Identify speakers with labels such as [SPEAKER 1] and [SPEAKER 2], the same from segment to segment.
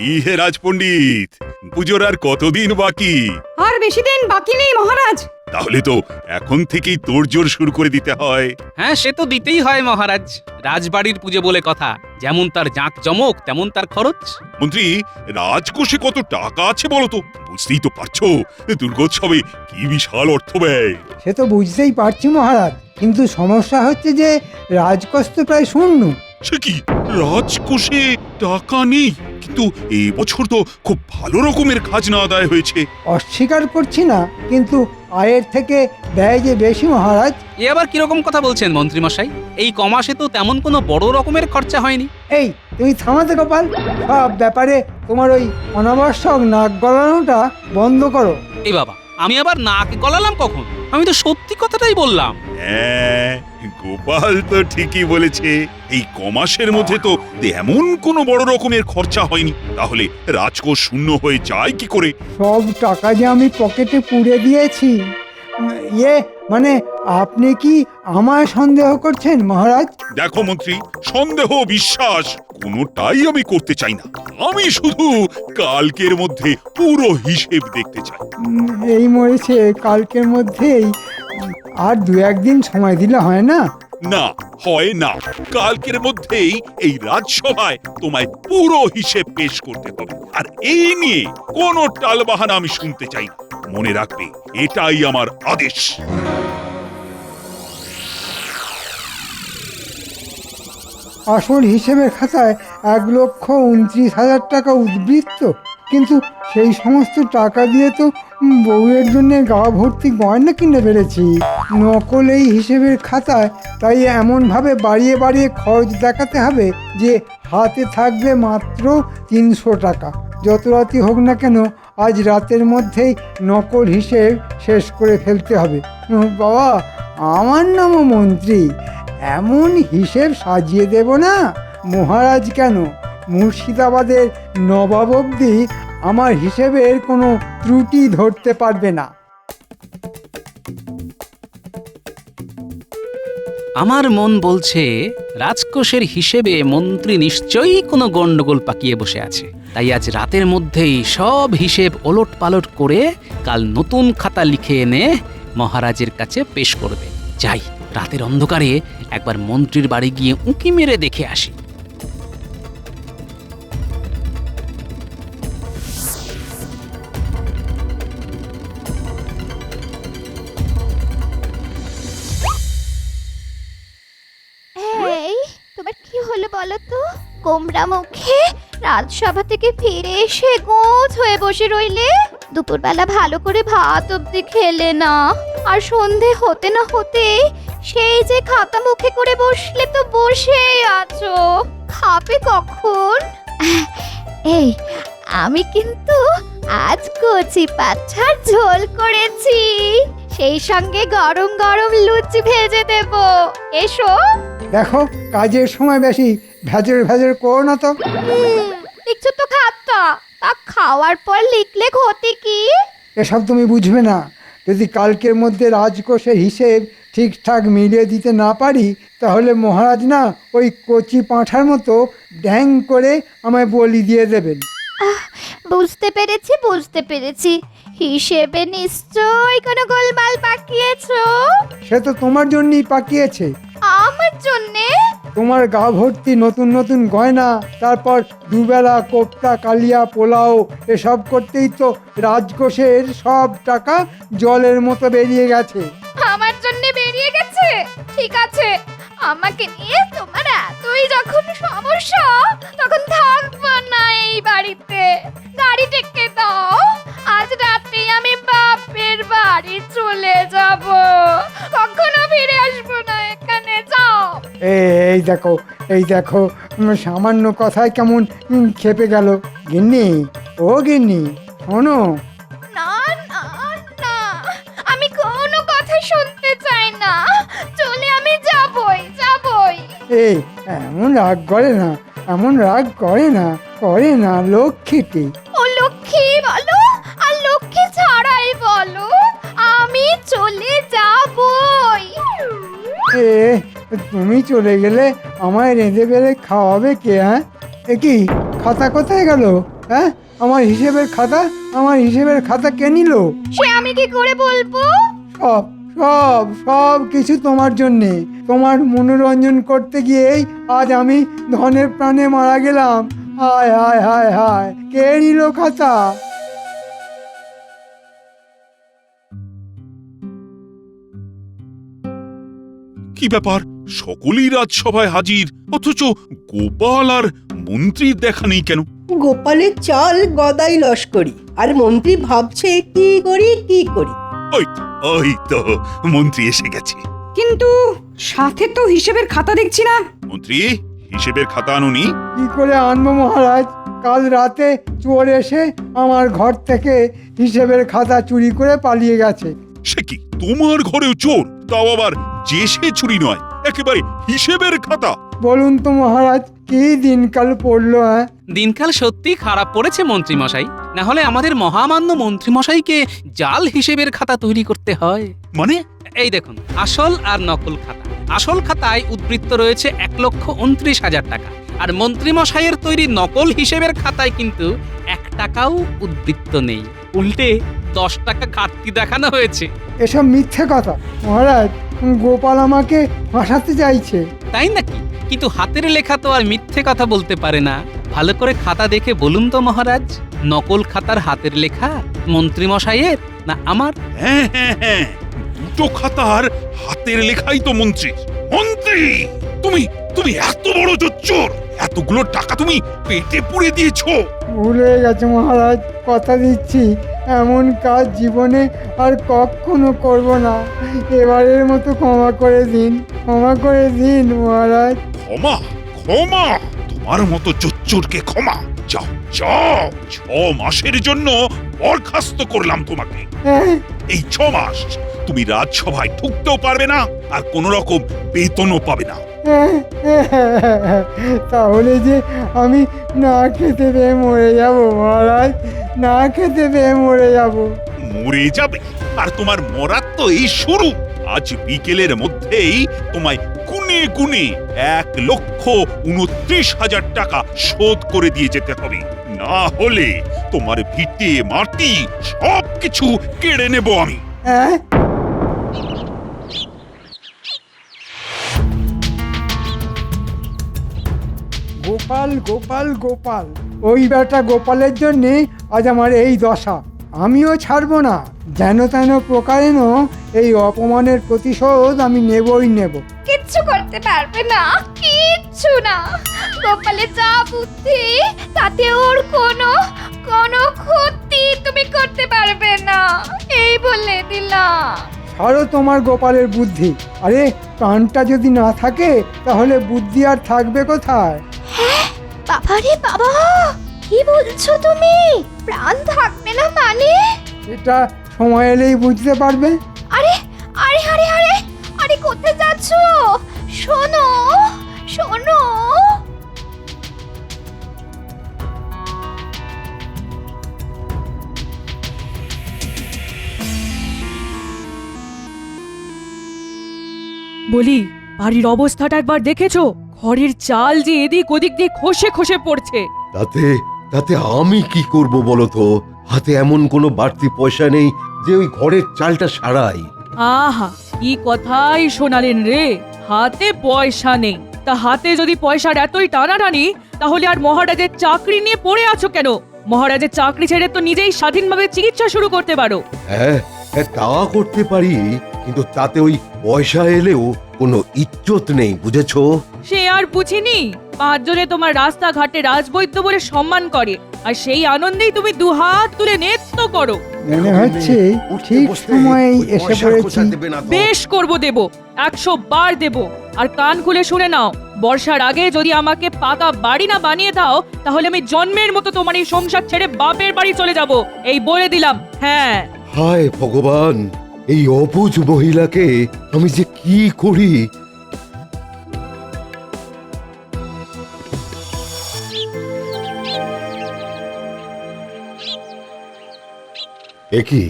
[SPEAKER 1] কি হে রাজপণ্ডিত, পুজোর আর কতদিন বাকি?
[SPEAKER 2] আর বেশি দিন বাকি নেই মহারাজ।
[SPEAKER 1] তাহলে তো এখন থেকেই তোড়জোড় শুরু করে দিতে হয়।
[SPEAKER 3] হ্যাঁ, সে তো দিতেই হয় মহারাজ। রাজবাড়ির পুজো বলে কথা, যেমন তার জাঁকজমক তেমন তার খরচ।
[SPEAKER 1] মন্ত্রী, রাজকোষে কত টাকা আছে বলো তো? বুঝতেই তো পারছো দুর্গোৎসবে কি বিশাল অর্থ ব্যয়।
[SPEAKER 4] সে তো বুঝতেই পারছি মহারাজ, কিন্তু সমস্যা হচ্ছে যে রাজকোষ তো প্রায় শূন্য।
[SPEAKER 1] সে কি, রাজকোষে টাকা নেই? কিন্তু এই বছর তো খুব ভালো রকমের খাজনা আদায় হয়েছে।
[SPEAKER 4] অস্বীকার করছি না, কিন্তু আয়ের থেকে ব্যয় যে বেশি মহারাজ।
[SPEAKER 3] এ আবার কিরকম কথা বলছেন মন্ত্রীমশাই? এই কমাসে তো তেমন কোনো বড় রকমের খরচা হয়নি।
[SPEAKER 4] এই তুমি থামাতে গোপাল, সব ব্যাপারে তোমার ওই অনাবশ্যক নাক গলানোটা বন্ধ করো।
[SPEAKER 3] এই বাবা, আমি আবার নাক গলালাম কখন? আমি তো সত্যি কথাটাই বললাম।
[SPEAKER 1] হ্যাঁ, গোপাল তো ঠিকই বলেছে। এই কমাসের মধ্যে তো এমন কোনো বড় রকমের খরচা হয়নি, তাহলে রাজকোষ শূন্য হয়ে যায় কি করে?
[SPEAKER 4] সব টাকা যে আমি পকেটে পুড়ে দিয়েছি। ইয়ে মানে আপনি কি আমায় সন্দেহ করছেন মহারাজ?
[SPEAKER 1] দেখো মন্ত্রী, সন্দেহ বিশ্বাস কোনোটাই আমি করতে চাই না। আমি শুধু কালকের মধ্যে পুরো হিসেব দেখতে চাই।
[SPEAKER 4] এই মরেছে, কালকের মধ্যেই আর দু একদিন সময় দিলে হয় না?
[SPEAKER 1] না, হয় না। কালকের মধ্যেই এই রাজসভায় তোমায় পুরো হিসেব পেশ করতে হবে, আর এই নিয়ে কোনো টালবাহানা আমি শুনতে চাই না। মনে রাখবে, এটাই আমার আদেশ।
[SPEAKER 4] আসল হিসেবের খাতায় 1,29,000 টাকা উদ্বৃত্ত, কিন্তু সেই সমস্ত টাকা দিয়ে তো বউয়ের জন্য গা ভর্তি গয়না কিনে ফেলেছি। নকল এই হিসেবের খাতায় তাই এমনভাবে বাড়িয়ে বাড়িয়ে খরচ দেখাতে হবে যে হাতে থাকবে মাত্র 300 টাকা। যত রাতই হোক না কেন, আজ রাতের মধ্যেই নকল হিসেব শেষ করে ফেলতে হবে। বাবা, আমার নামও মন্ত্রী, এমন হিসেব সাজিয়ে দেব না, মহারাজ কেন, মুর্শিদাবাদের নবাব অবধি আমার হিসেবের কোনো ত্রুটি ধরতে পারবে না।
[SPEAKER 3] আমার মন বলছে রাজকোষের হিসেবে মন্ত্রী নিশ্চয়ই কোনো গন্ডগোল পাকিয়ে বসে আছে। তাই আজ রাতের মধ্যেই সব হিসেব ওলট পালট করে কাল নতুন খাতা লিখে এনে মহারাজের কাছে পেশ করবে। যাই, রাতের অন্ধকারে একবার মন্ত্রীর বাড়ি গিয়ে উঁকি মেরে দেখে আসি।
[SPEAKER 5] এই তোমার কি হলো বলো তো? গোমরা মুখে রাজসভা থেকে ফিরে এসে গোছ হয়ে বসে রইলে। দুপুরবেলা ভালো করে ভাত অব্দি খেলে না, আর সন্ধে হতে না হতে সেই যে খাতা মুখে করে বসলে তো বসেই আছো। খাবে কখন? এই আমি কিন্তু আজ কচি পাঁঠার ঝোল করেছি, সেই সঙ্গে গরম গরম লুচি ভেজে দেব। এসো।
[SPEAKER 4] দেখো, কাজের সময় বেশি ভেজর ভেজর করো না তো।
[SPEAKER 5] লিখছো তো খাতা, তা খাওয়ার পর লিখলে ক্ষতি কি?
[SPEAKER 4] এসব তুমি বুঝবে না। যদি কালকের মধ্যে রাজকোষের হিসেব ঠিকঠাক মিলিয়ে দিতে না পারি, তাহলে মহারাজ না ওই কচি পাঁঠার মতো ড্যাং করে আমায় বলি দিয়ে দেবেন।
[SPEAKER 5] বুঝতে পেরেছি বুঝতে পেরেছি, হিসেবে নিশ্চয়ই কোনো গোলমাল পাকিয়েছো।
[SPEAKER 4] সে তো তোমার জন্যই পাকিয়েছে।
[SPEAKER 5] আমার জন্যে?
[SPEAKER 4] তোমার গা ভর্তি নতুন নতুন গয়না, তারপর দুবেলা কোপ্তা কালিয়া পোলাও, এসব করতেই তো রাজকোষের সব টাকা জলের মতো বেরিয়ে গেছে।
[SPEAKER 5] আমার জন্যে বেরিয়ে গেছে? ঠিক আছে, আমাকে নিয়ে তোমার এতই যখন সমস্যা, তখন থাকবো না এই বাড়িতে। গাড়ি ডেকে দাও, আজ রাতেই আমি বাপের বাড়ি চলে যাব, কখনো ফিরে আসবো না এখানে। যাও।
[SPEAKER 4] এই দেখো, এই দেখো, সামান্য কথায় কেমন খেপে গেল। গিন্নি, ও গিন্নি, শোনো।
[SPEAKER 5] না না না, আমি কোনো কথা শুনতে চাই না, চলে আমি যাবই যাবই।
[SPEAKER 4] এই এমন রাগ করে না, এমন রাগ করে না, করে না লক্ষ্মীটি।
[SPEAKER 5] ও লক্ষ্মী বলো আর লক্ষ্মী ছাড়াই বলো, আমি চলে যাবই।
[SPEAKER 4] এ তুমি চলে গেলে আমায় রেঁধে বেড়ে খাওয়াবে কে? হ্যাঁ, এ কি খাতা কোথায় গেল? হ্যাঁ, আমার হিসেবের খাতা কে নিল?
[SPEAKER 5] সে আমি কি করে বলবো?
[SPEAKER 4] সব সব সব কিছু তোমার জন্যে। তোমার মনোরঞ্জন করতে গিয়েই আজ আমি ধনের প্রাণে মারা গেলাম। হায় হায় হায় হায়, কে নিল খাতা?
[SPEAKER 1] কি ব্যাপার, সকলেই রাজসভায় হাজির, অথচ গোপাল আর মন্ত্রীর দেখা নেই কেন?
[SPEAKER 6] গোপালের চাল গদাই লস্করি, আর মন্ত্রী ভাবছে কি করি কি করি।
[SPEAKER 1] ওই তো মন্ত্রী এসে গেছে।
[SPEAKER 2] কিন্তু সাথে তো হিসেবের খাতা দেখছি না।
[SPEAKER 1] মন্ত্রী, হিসেবের খাতা আনুনি?
[SPEAKER 4] কি করে আনবো মহারাজ? কাল রাতে চোর এসে আমার ঘর থেকে হিসেবের খাতা চুরি করে পালিয়ে গেছে।
[SPEAKER 1] সে কি, তোমার ঘরেও চোর? তাও আবার যে সে চুরি নয়, একেবারে হিসেবের খাতা।
[SPEAKER 4] বলুন তো মহারাজ, কি দিনকাল পড়লো? হ্যাঁ,
[SPEAKER 3] দিনকাল সত্যি খারাপ পড়েছে মন্ত্রী মশাই, না হলে আমাদের মহামান্য মন্ত্রী মশাইকে জাল হিসেবের খাতা তৈরি করতে হয়।
[SPEAKER 1] মানে?
[SPEAKER 3] এই দেখুন, আসল আর নকল খাতা। আসল খাতায় উদ্বৃত্ত রয়েছে 1,29,000 টাকা, আর মন্ত্রী মশাইয়ের তৈরি নকল হিসেবের খাতায় কিন্তু 1 টাকাও উদ্বৃত্ত নেই। উল্টে 10 টাকা ঘাটতি দেখানো হয়েছে।
[SPEAKER 4] এসব মিথ্যে কথা মহারাজ। গোপাল আমাকে ফাঁসাতে চাইছে।
[SPEAKER 3] তাই নাকি? কিন্তু হাতের লেখা তো আর মিথ্যে কথা বলতে পারে না। ভালো করে খাতা দেখে বলুন তো মহারাজ, নকল খাতার হাতের লেখা মন্ত্রী মশাইয়ের না আমার?
[SPEAKER 1] হ্যাঁ হ্যাঁ হ্যাঁ, দুটো খাতার হাতের লেখাই তো মন্ত্রীর। মন্ত্রী, তুমি তুমি এত বড় জোচ্চোর! এতগুলো টাকা তুমি পেটে পুড়ে দিয়েছো।
[SPEAKER 4] ভুল হয়ে গেছে মহারাজ, কথা দিচ্ছি এমন কাজ জীবনে আর কখনো করব না। এবারের মতো ক্ষমা করে দিন, ক্ষমা করে দিন মহারাজ।
[SPEAKER 1] ক্ষমা? ক্ষমা? তোমার মতো জোচ্চোরকে ক্ষমা? যাও যাও, 6 মাসের জন্য বরখাস্ত করলাম তোমাকে।
[SPEAKER 4] হ্যাঁ,
[SPEAKER 1] এই 6 মাস তুমি রাজসভায় ঢুকতেও পারবে না, আর কোন রকম বেতনও পাবে না।
[SPEAKER 4] তাহলে যে আমি না খেতে পেয়ে মরে যাব মহারাজ, না খেতে পেয়ে মরে যাব।
[SPEAKER 1] মরে যাবে? আর তোমার মরার তো এই শুরু। আজ বিকেলের মধ্যেই তোমায় গুনে গুনে 1,29,000 টাকা শোধ করে দিয়ে যেতে হবে, না হলে তোমার ভিটে মাটি সবকিছু কেড়ে নেব আমি।
[SPEAKER 4] হ্যাঁ, গোপাল গোপাল গোপাল, ওই বেটা গোপালের জন্যে আজ আমার এই দশা। আমিও ছাড়বো না, যেন তেন প্রকারেণ এই অপমানের প্রতিশোধ আমি নেবই নেব।
[SPEAKER 5] কিচ্ছু করতে পারবে না, কিচ্ছু না। গোপালের যা বুদ্ধি, তাতে ওর কোনো ক্ষতি তুমি করতে পারবে না, এই বলে দিলাম।
[SPEAKER 4] ছাড়ো তোমার গোপালের বুদ্ধি। আরে, প্রাণটা যদি না থাকে তাহলে বুদ্ধি আর থাকবে কোথায়?
[SPEAKER 5] বাবারে বাবা, কি বলছো তুমি? প্রাণ থাকবে না মানে?
[SPEAKER 4] এটা সময় এলেই বুঝতে পারবে।
[SPEAKER 5] আরে আরে আরে আরে আরে, কোথায় যাচ্ছো? শোনো শোনো।
[SPEAKER 7] বলি, বাড়ির অবস্থাটা একবার দেখেছো? ঘরের চাল যে এদিক ওদিক দিয়ে খসে খসে পড়ছে।
[SPEAKER 8] তাতে তাতে আমি কি করব বলো তো? হাতে এমন কোনো বাড়তি পয়সা নেই যে ওই ঘরের চালটা সারাই।
[SPEAKER 7] আহা, কি কথাই শোনালেন রে! হাতে পয়সা নেই? তা হাতে যদি পয়সার এতই টানাটানি, তাহলে আর মহারাজের চাকরি নিয়ে পড়ে আছো কেন? মহারাজের চাকরি ছেড়ে তো নিজেই স্বাধীনভাবে চিকিৎসা শুরু করতে পারো।
[SPEAKER 8] হ্যাঁ হ্যাঁ, তা করতে পারি, কিন্তু তাতে ওই পয়সা এলেও কোনো ইজ্জত নেই, বুঝেছো?
[SPEAKER 7] সে আর বুঝিনি। 5 জনে তোমার রাস্তাঘাটে রাজবৈদ্য বলে সম্মান করে, আর সেই আনন্দেই তুমি দুহাত তুলে নৃত্য করো।
[SPEAKER 4] মনে হচ্ছে ঠিক সময়ে এসে পড়েছি।
[SPEAKER 7] বেশ করব, দেব, 100 বার দেব। আর কান খুলে শুনে নাও, বর্ষার আগে যদি আমাকে পাকা বাড়ি না বানিয়ে দাও, তাহলে আমি জন্মের মতো তোমার এই সংসার ছেড়ে বাপের বাড়ি চলে যাব, এই বলে দিলাম। হ্যাঁ।
[SPEAKER 8] হায় ভগবান, এই অবুঝ মহিলাকে আমি যে কি করি! একি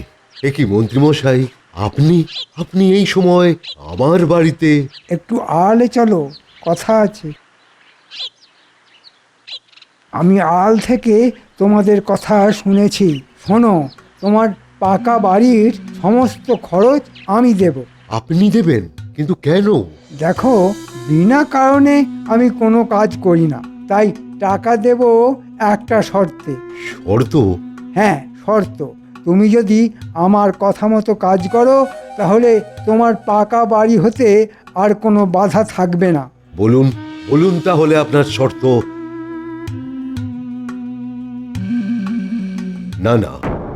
[SPEAKER 8] একি মন্ত্রীমশাই, আপনি আপনি এই সময় আমার বাড়িতে?
[SPEAKER 4] একটু আড়ালে চলো, কথা আছে। আমি আড়াল থেকে তোমাদের কথা শুনেছি। শোনো, তোমার পাকা বাড়ির সমস্ত খরচ আমি দেব।
[SPEAKER 8] আপনি দেবেন? কিন্তু কেন?
[SPEAKER 4] দেখো, বিনা কারণে আমি কোনো কাজ করি না, তাই টাকা দেব একটা শর্তে।
[SPEAKER 8] শর্ত?
[SPEAKER 4] হ্যাঁ, শর্ত। তুমি যদি আমার কথা মতো কাজ করো তাহলে তোমার পাকা বাড়ি হতে আর কোনো বাধা থাকবে না।
[SPEAKER 8] বলুন বলুন তাহলে আপনার শর্ত। না না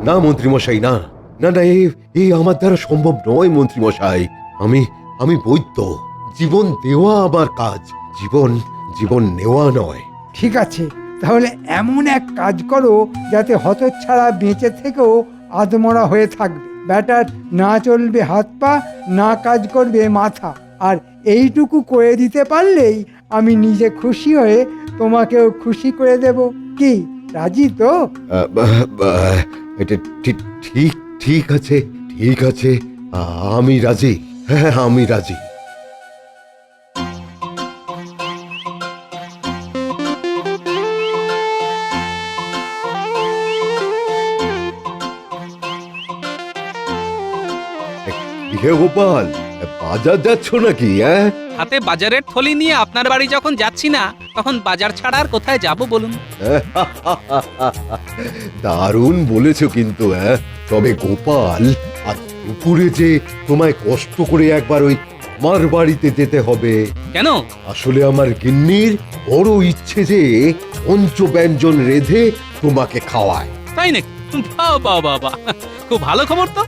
[SPEAKER 8] না মন্ত্রীমশাই, না না না, এই আমার দ্বারা সম্ভব নয় মন্ত্রীমশাই। আমি বৈদ্য, জীবন দেওয়া আমার কাজ, জীবন নেওয়া নয়।
[SPEAKER 4] ঠিক আছে, তাহলে এমন এক কাজ করো যাতে হতচ্ছাড়া বেঁচে থেকেও আদমরা হয়ে থাকবে। ব্যাটার না চলবে হাত পা, না কাজ করবে মাথা, আর এইটুকু করে দিতে পারলেই আমি নিজে খুশি হয়ে তোমাকেও খুশি করে দেব। কি, রাজি তো?
[SPEAKER 8] এটা ঠিক ঠিক ঠিক আছে, ঠিক আছে, আমি রাজি। হ্যাঁ, আমি রাজি। হে গোপাল, বাজার যাচ্ছ নাকি?
[SPEAKER 3] হাতে বাজারের থলি নিয়ে আপনার বাড়ি যখন যাচ্ছি না, তখন বাজার ছাড়া আর কোথায় যাব বলুন?
[SPEAKER 8] দারুণ বলেছ কিন্তু। তবে গোপাল, আজ দুপুরে যে তোমায় কষ্ট করে একবার ওই আমার বাড়িতে যেতে হবে।
[SPEAKER 3] কেন?
[SPEAKER 8] আসলে আমার গিন্নির বড় ইচ্ছে যে পঞ্চব্যঞ্জন রেঁধে তোমাকে খাওয়ায়।
[SPEAKER 3] তাই নাকি? বাবা বাবা, খুব ভালো খবর তো।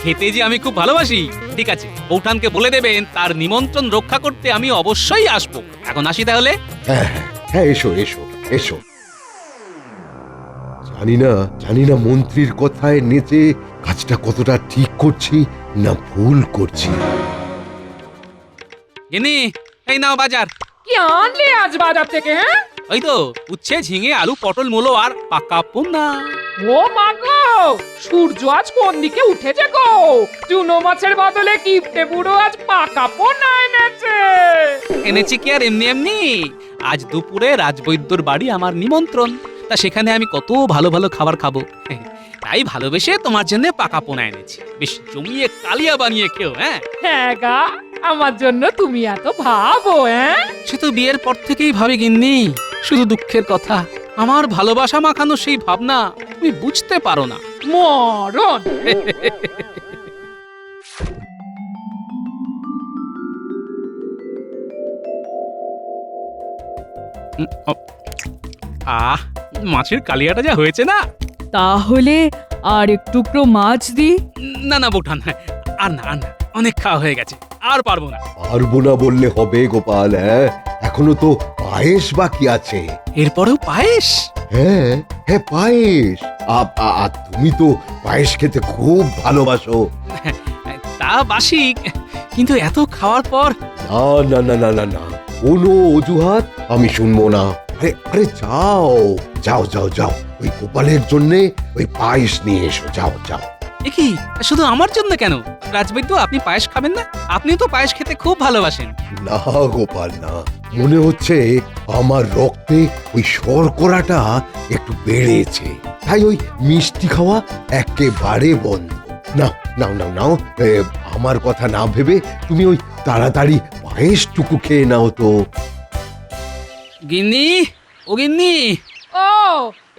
[SPEAKER 3] খেতে যে আমি খুব ভালোবাসি। ঠিক আছে, বৌঠানকে বলে দেবেন তার নিমন্ত্রণ রক্ষা করতে আমি অবশ্যই আসবো। এখন আসি তাহলে।
[SPEAKER 8] হ্যাঁ হ্যাঁ হ্যাঁ, এসো এসো এসো। জানি না মন্ত্রীর কথায় নেচে কাজটা কতটা ঠিক করছি না ভুল করছি।
[SPEAKER 3] গিন্নি, এই নাও বাজার।
[SPEAKER 7] কি আনলে আজ বাজার থেকে? হ্যাঁ,
[SPEAKER 3] ওই তো উচ্ছে, ঝিঙে, আলু, পটল, মূলো আর পাকা পোনা।
[SPEAKER 7] ও মা গো, সূর্য আজ কোন দিকে উঠেছে গো? চুনো মাছের বদলে কিপটে বুড়ো আজ পাকা পোনা এনেছে।
[SPEAKER 3] এনেছি কি আর এমনি এমনি? আজ দুপুরে রাজবৈদ্যর বাড়ি আমার নিমন্ত্রণ, তা সেখানে আমি কত ভালো ভালো খাবার খাবো। তাই ভালোবেসে তোমার জন্য পাকা পোনা এনেছি। বেশ জমিয়ে কালিয়া বানিয়ে খেও।
[SPEAKER 7] হ্যাঁ গা, আমার জন্য তুমি এত ভাবো?
[SPEAKER 3] সে তো বিয়ের পর থেকেই ভাবি গিন্নি। শুধু দুঃখের কথা, আমার ভালোবাসা মাখানো সেই ভাবনা তুমি বুঝতে পারো না।
[SPEAKER 7] মরণ।
[SPEAKER 3] মাছের কালিয়াটা যা হয়েছে না।
[SPEAKER 7] তাহলে আর এক টুকরো মাছ দি?
[SPEAKER 3] না না বৌঠান, আর না, অনেক খাওয়া হয়ে গেছে, আর পারবো না।
[SPEAKER 8] পারবো না বললে হবে গোপাল? এখনো তো পায়েস বাকি আছে।
[SPEAKER 3] এরপরেও পায়েস?
[SPEAKER 8] হ্যাঁ হ্যাঁ, পায়েস। তুমি তো পায়েস খেতে খুব ভালোবাসো।
[SPEAKER 3] তা বাসি, কিন্তু এত খাওয়ার পর।
[SPEAKER 8] না না না না না, কোনো অজুহাত আমি শুনবো না। আরে যাও যাও যাও যাও, ওই গোপালের জন্য ওই পায়েস নিয়ে এসো। যাও যাও।
[SPEAKER 3] কি, শুধু আমার জন্য কেন? রাজবৈদ্য, আপনি পায়েস খাবেন না? আপনিও তো পায়েস খেতে খুব ভালোবাসেন।
[SPEAKER 8] না গোপাল, না, মনে হচ্ছে আমার রক্তে ওই শর্করাটা একটু বেড়েছে, তাই ওই মিষ্টি খাওয়া একেবারে বন্ধ। নাও নাও নাও নাও, আমার কথা না ভেবে তুমি ওই তাড়াতাড়ি পায়েসটুকু খেয়ে নাও তো।
[SPEAKER 3] গিন্নি, ও গিন্নি।
[SPEAKER 7] ও,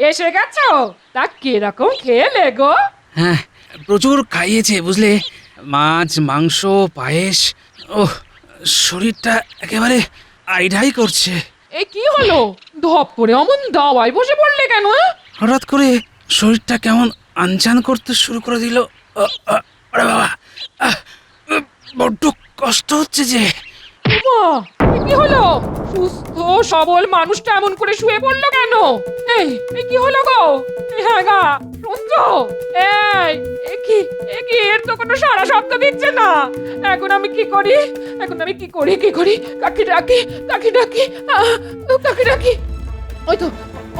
[SPEAKER 7] এসে গেছো? তা কিরকম খেলে গো?
[SPEAKER 3] হ্যাঁ, প্রচুর খাইয়েছে বুঝলে, মাছ, মাংস, পায়েস। ওহ, শরীরটা একেবারে আইঢাই করছে।
[SPEAKER 7] এ কি হলো? ধপ করে অমন দাওয়ায় বসে পড়লে কেন?
[SPEAKER 3] হঠাৎ করে শরীরটা কেমন আনচান করতে শুরু করে দিল। আরে বাবা, বড্ড কষ্ট হচ্ছে যে।
[SPEAKER 7] মা, কি হলো? সুস্থ সবল মানুষটা এমন করে শুয়ে পড়লো কেন? এই কি হলো গো? হ্যাঁ গা, শুনছো? এ কি এর তো কোনো সারা শব্দ দিচ্ছে না। এখন আমি কি করি? কাকি ডাকি।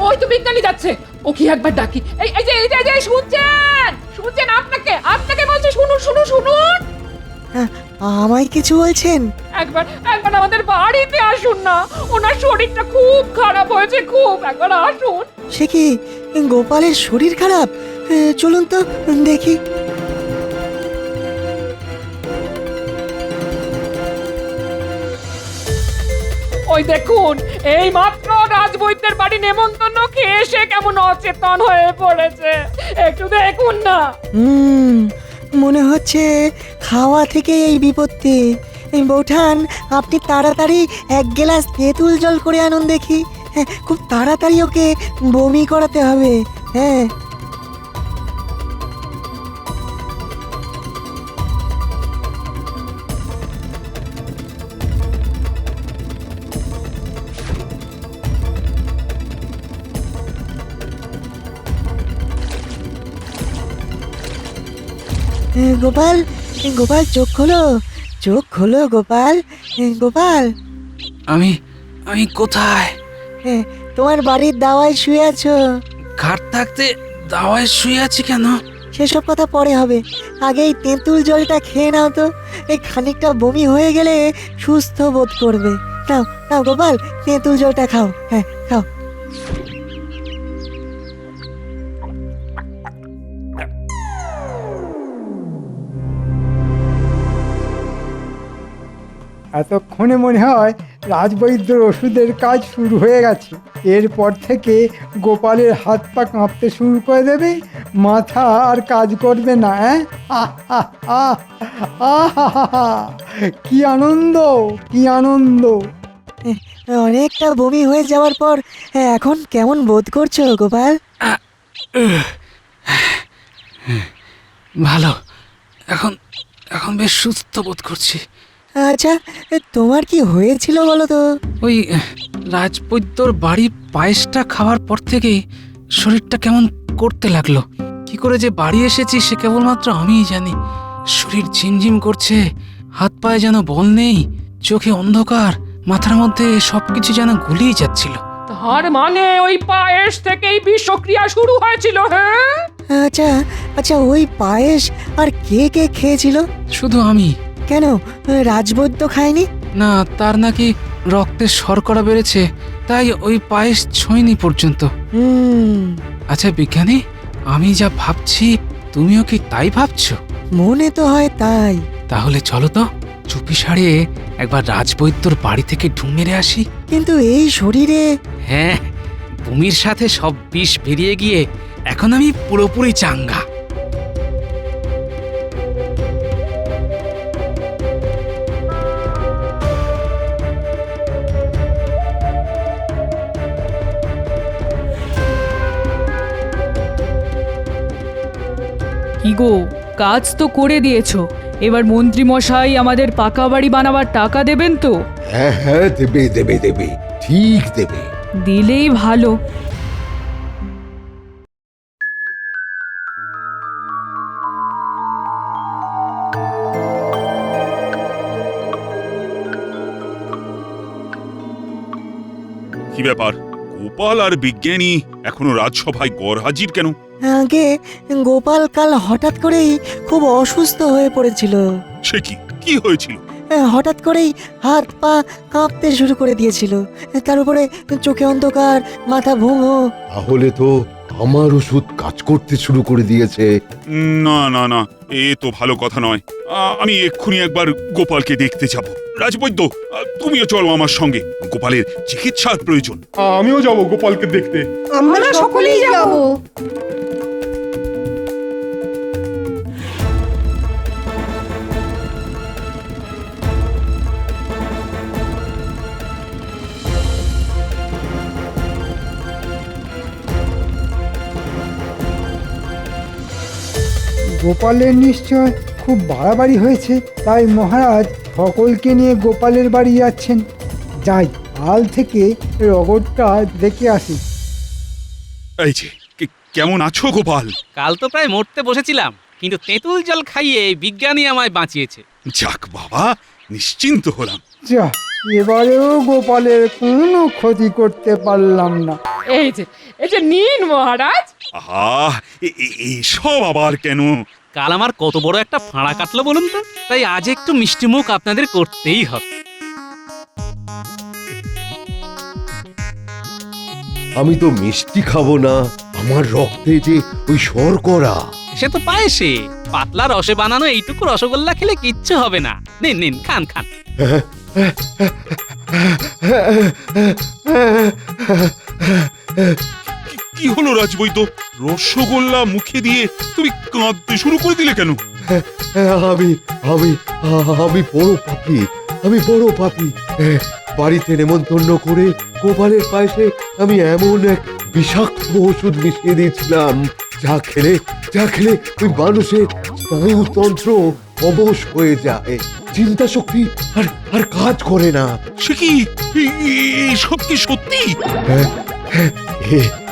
[SPEAKER 7] ওই তো বিজ্ঞানী যাচ্ছে। ও কি একবার ডাকি। এই যে শুনছেন? আপনাকে বলছি, শুনুন।
[SPEAKER 9] আমায় কিছু বলছেন?
[SPEAKER 7] একবার একবার আমাদের বাড়িতে আসুন না, ওনার শরীরটা খুব খারাপ হয়েছে, খুব, একবার আসুন।
[SPEAKER 9] সে কি, গোপালের শরীর খারাপ? চলুন তো দেখি।
[SPEAKER 7] ওই দেখুন, এই মাত্র রাজবৈদ্যের বাড়ি নেমন্তন্ন খেয়ে এসে কেমন অচেতন হয়ে পড়েছে, একটু দেখুন না।
[SPEAKER 9] মনে হচ্ছে খাওয়া থেকে এই বিপত্তি। বৌঠান, আপনি তাড়াতাড়ি এক গ্লাস তেঁতুল জল করে আনুন দেখি। হ্যাঁ, খুব তাড়াতাড়ি ওকে বমি করাতে হবে। হ্যাঁ। গোপাল, গোপাল চোখ খোলো, চোখ খোলো গোপাল। গোপাল,
[SPEAKER 3] আমি আমি কোথায়?
[SPEAKER 9] তোমার বাড়ির দাওয়ায় শুয়ে আছো।
[SPEAKER 3] ঘাট থাকতে দাওয়ায় শুয়ে আছি কেন?
[SPEAKER 9] সেসব কথা পরে হবে, আগে এই তেঁতুল জলটা খেয়ে নাও তো। এই খানিকটা বমি হয়ে গেলে সুস্থ বোধ করবে। নাও নাও গোপাল, তেঁতুল জলটা খাও। হ্যাঁ, খাও।
[SPEAKER 4] এতক্ষণে মনে হয় রাজবৈদ্যর ওষুধের কাজ শুরু হয়ে গেছে। এরপর থেকে গোপালের হাত পা কাঁপতে শুরু করে দেবে, মাথা আর কাজ করবে না। কি আনন্দ, কি আনন্দ!
[SPEAKER 9] অনেকটা বমি হয়ে যাওয়ার পর এখন কেমন বোধ করছো গোপাল?
[SPEAKER 3] ভালো, এখন এখন বেশ সুস্থ বোধ করছি।
[SPEAKER 9] আচ্ছা, তোমার কি হয়েছিল বলো তো?
[SPEAKER 3] ওই রাজবৈদ্যর বাড়ির পায়েসটা খাওয়ার পর থেকেই শরীরটা কেমন করতে লাগলো। কি করে যে বাড়ি এসেছি সে কেবলমাত্র আমিই জানি। শরীর ঝিমঝিম করছে, হাত পায়ে যেন বল নেই, চোখে অন্ধকার, মাথার মধ্যে সবকিছু যেন গুলিয়ে যাচ্ছিল।
[SPEAKER 7] তার মানে ওই পায়েস থেকেই বিষক্রিয়া শুরু হয়েছিল? হ্যাঁ,
[SPEAKER 9] আচ্ছা আচ্ছা, ওই পায়েস আর কে কে খেয়েছিল?
[SPEAKER 3] শুধু আমি।
[SPEAKER 9] কেন, রাজবৈদ্য খায়নি?
[SPEAKER 3] না, তার নাকি রক্তে শর্করা বেড়েছে, তাই ওই পায়েস ছোঁয়নি পর্যন্ত। আচ্ছা বিজ্ঞানী, আমি যা ভাবছি তুমিও কি তাই ভাবছো?
[SPEAKER 9] মনে তো হয় তাই।
[SPEAKER 3] তাহলে চলো তো চুপি সারে একবার রাজবৈদ্যর বাড়ি থেকে ঢুঁ মেরে আসি।
[SPEAKER 9] কিন্তু এই শরীরে?
[SPEAKER 3] হ্যাঁ, বমির সাথে সব বিষ বেরিয়ে গিয়ে এখন আমি পুরোপুরি চাঙ্গা।
[SPEAKER 7] কি গো, কাজ তো করে দিয়েছো, এবার মন্ত্রী মশাই আমাদের পাকা বাড়ি বানাবার টাকা দেবেন তো?
[SPEAKER 8] হ্যাঁ হ্যাঁ, দেবে দেবে দেবে, ঠিক দেবে।
[SPEAKER 7] দিলেই ভালো।
[SPEAKER 1] কি ব্যাপার, গোপাল আর বিজ্ঞানী এখনো রাজসভায় গরহাজির কেন?
[SPEAKER 9] আগে গোপাল কাল হঠাৎ করেই খুব অসুস্থ হয়ে পড়েছিল।
[SPEAKER 1] সে কি, কি হয়েছিল?
[SPEAKER 9] হঠাৎ করেই হাত পা কাঁপতে শুরু করে দিয়েছিল, তার উপরে চোখে অন্ধকার, মাথা ভুঙো।
[SPEAKER 8] তাহলে তো আমার ওষুধ কাজ করতে শুরু করে দিয়েছে।
[SPEAKER 1] না না না, এ তো ভালো কথা নয়। আমি এক্ষুনি একবার গোপালকে দেখতে যাব। রাজবৈদ্য, তুমিও চলো আমার সঙ্গে, গোপালের চিকিৎসার প্রয়োজন।
[SPEAKER 10] আমিও যাব গোপালকে দেখতে।
[SPEAKER 6] আমরা সকলেই যাব।
[SPEAKER 4] গোপালের নিশ্চয় খুব বাড়াবাড়ি হয়েছে, তাই মহারাজ সকলকে নিয়ে গোপালের বাড়ি যাচ্ছেন। যাই, কাল থেকে রগরটা দেখে আসি।
[SPEAKER 1] এই যে, কেমন আছো গোপাল?
[SPEAKER 3] কাল তো প্রায় মরতে বসেছিলাম, কিন্তু তেঁতুল জল খাইয়ে বিজ্ঞানী আমায় বাঁচিয়েছে।
[SPEAKER 1] যাক বাবা, নিশ্চিন্ত হলাম।
[SPEAKER 4] যা, এবারেও গোপালের কোনো ক্ষতি করতে পারলাম না।
[SPEAKER 7] এই যে নিন মহারাজ।
[SPEAKER 1] আহা, এইসব আবার কেন?
[SPEAKER 3] কাল আমার কত বড় একটা ফাঁড়া কাটলো বলুন তো, তাই আজ একটু মিষ্টি মুখ আপনাদের করতেই হবে।
[SPEAKER 8] আমি তো মিষ্টি খাবো না, আমার রক্তে যে ওই শর্করা।
[SPEAKER 3] সে তো পায়েসে, পাতলা রসে বানানো এইটুকু রসগোল্লা খেলে কিচ্ছু হবে না। নিন নিন, খান খান।
[SPEAKER 1] কি হলো রাজবৈদ্য, রসগোল্লা মুখে দিয়ে তুমি কাঁদতে শুরু করে দিলে কেন?
[SPEAKER 8] আমি আমি আমি বড় পাপী, আমি বড় পাপী। বাড়িতে নেমন্তন্ন করে গোপালের পায়েসে আমি এমন এক বিষাক্ত ওষুধ মিশিয়ে দিয়েছিলাম, যা খেলে ওই মানুষের স্নায়ুতন্ত্র অবশ হয়ে যায়, চিন্তা শক্তি আর কাজ করে না।
[SPEAKER 1] সে কি সব কি সত্যি?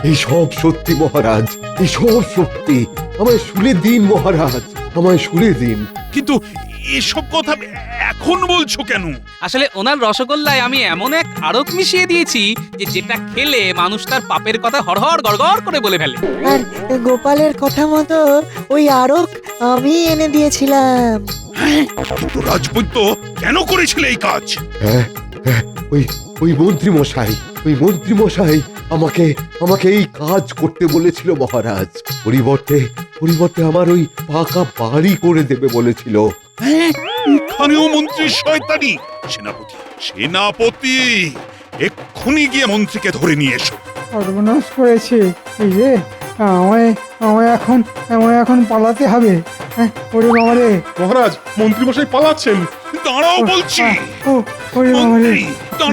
[SPEAKER 8] এই সব সত্যি মহারাজ, এই সব সত্যি। আমায় শুনে দিন মহারাজ, আমায় শুনে দিন।
[SPEAKER 1] কিন্তু এসব কথা এখন বলছো কেন?
[SPEAKER 3] আসলে ওনার রসগোল্লায় আমি এমন এক আড়ক মিশিয়ে দিয়েছি যে যেটা খেলে মানুষ তার পাপের কথা হড়হড় গড়গড় করে বলে ফেলে।
[SPEAKER 9] আর গোপালের কথা মতো ওই আরক আমি এনে দিয়েছিলাম।
[SPEAKER 1] কিন্তু রাজবৈদ্য কেন করেছিলে এই কাজ?
[SPEAKER 8] ওই মন্ত্রী মশাই আমাকে এই কাজ করতে বলেছিল মহারাজ। পরিবর্তে আমার ওই পাকা বাড়ি করে দেবে বলেছিল।
[SPEAKER 1] এখানেও মন্ত্রীর শয়তানি। সেনাপতি এক্ষুনি গিয়ে মন্ত্রীকে ধরে নিয়ে এসো।
[SPEAKER 4] সর্বনাশ করেছে। এই যে আমায় এখন পালাতে হবে। ওরে বাবা রে!
[SPEAKER 10] মহারাজ, মন্ত্রীমশাই পালাচ্ছেন।
[SPEAKER 1] দাঁড়াও বলছি।
[SPEAKER 4] ওরে বাবা রে!
[SPEAKER 1] মন্ত্রী, দাঁড়াও।